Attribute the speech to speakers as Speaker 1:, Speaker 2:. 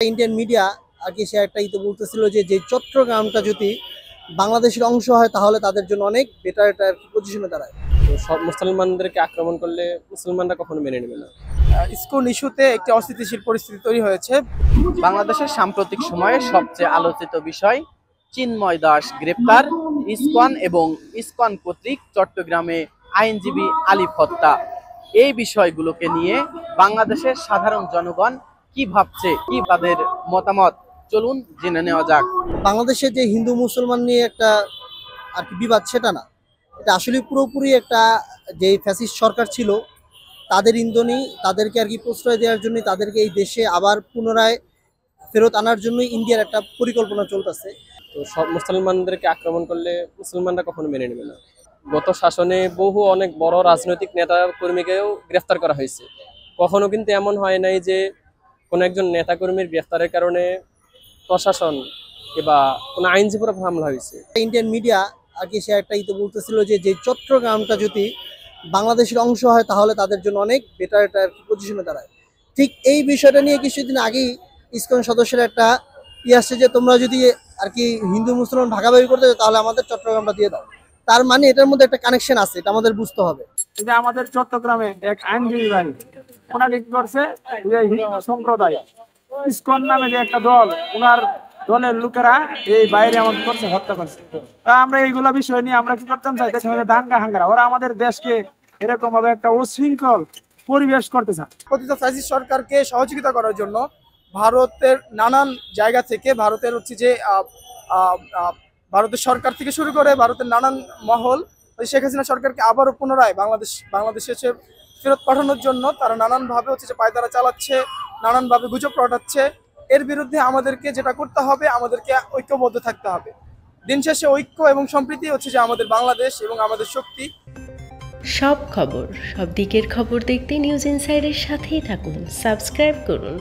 Speaker 1: Indian media আগে সে একটা বলতেছিল যে চট্টগ্রামটা যদি বাংলাদেশের অংশ হয় তাহলে তাদের জন্য অনেক বেটার একটা পজিশনে দাঁড়ায়।
Speaker 2: তো সব মুসলমানদেরকে আক্রমণ করলে মুসলমানরা কখনো মেনে নেবে না।
Speaker 3: ইসকন ইস্যুতে একটি অস্থিতিশীল পরিস্থিতি তৈরি হয়েছে।
Speaker 4: বাংলাদেশের সাম্প্রতিক সময়ে সবচেয়ে আলোচিত বিষয় চিন্ময় দাস গ্রেপ্তার, ইসকন এবং ইসকন কর্তৃক চট্টগ্রামে আইনজীবী আলিফ হত্যা। এই বিষয়গুলোকে নিয়ে বাংলাদেশের সাধারণ জনগণ কি ভাবছে, কি তাদের মতামত, চলুন জেনে নেওয়া যাক।
Speaker 1: বাংলাদেশে যে হিন্দু মুসলমান নিয়ে একটা বিবাদ, সেটা না, এটা আসলে পুরোপুরি একটা যে ফ্যাসিস্ট সরকার ছিল তাদের ইন্ধনই, তাদেরকে প্রশ্রয় দেওয়ার জন্য, তাদেরকে এই দেশে আবার পুনরায় ফেরত আনার জন্য ইন্ডিয়ার একটা পরিকল্পনা চলতেছে।
Speaker 2: তো সব মুসলমানদেরকে আক্রমণ করলে মুসলমানরা কখনো মেনে নেবে না। গত শাসনে বহু অনেক বড় রাজনৈতিক নেতা কর্মীকেও গ্রেফতার করা হয়েছে। কখনো কিন্তু এমন হয় নাই যে কোনো একজন নেতা কর্মীর গ্রেফতারের কারণে প্রশাসন কিংবা কোনো আইনজীবীর উপর হামলা হয়েছে।
Speaker 1: ইন্ডিয়ান মিডিয়া সে একটা বলতেছিল যে চট্টগ্রামটা যদি বাংলাদেশের অংশ হয় তাহলে তাদের জন্য অনেক বেটার একটা পজিশনে দাঁড়ায়। ঠিক এই বিষয়টা নিয়ে কিছুদিন আগেই ইসকন সদস্যের একটা আসছে যে তোমরা যদি হিন্দু মুসলমান ভাগাভাগি করতে চাও তাহলে আমাদের চট্টগ্রামটা দিয়ে দাও। তার মানে এটার মধ্যে একটা কানেকশন আছে, এটা আমাদের বুঝতে হবে।
Speaker 3: যে আমাদের চট্টগ্রামে এক আইনজীবী ভাই ওনাকে কি করছে, যে হিন্দু সম্প্রদায় ইসকন নামে যে একটা দল, ওনার দলের লোকেরা এই বাইরে আমাদের করছে, হত্যা করছে। তা আমরা এইগুলা বিষয় নিয়ে আমরা কি করতাম চাই, দেশের মধ্যে দাঙ্গা হাঙ্গারা, ওরা আমাদের দেশকে এরকম ভাবে একটা উচ্ছৃঙ্খল পরিবেশ করতে চায়। পতিত ফ্যাসিস্ট সরকারকে সহযোগিতা করার জন্য ভারতের নানান জায়গা থেকে, ভারতের ভারতের সরকার থেকে শুরু করে ভারতের নানান মহল শেখ হাসিনা সরকারকে আবারও পুনরায় বাংলাদেশে ফেরত পাঠানোর জন্য তারা নানানভাবে পায়তারা চালাচ্ছে, নানানভাবে গুজব রটাচ্ছে। এর বিরুদ্ধে আমাদেরকে যেটা করতে হবে, আমাদেরকে ঐক্যবদ্ধ থাকতে হবে। দিন শেষে ঐক্য এবং সম্প্রীতি যে আমাদের বাংলাদেশ এবং আমাদের শক্তি।
Speaker 5: সব খবর, সব দিকের খবর দেখতে নিউজ ইনসাইডের সাথেই থাকুন, সাবস্ক্রাইব করুন।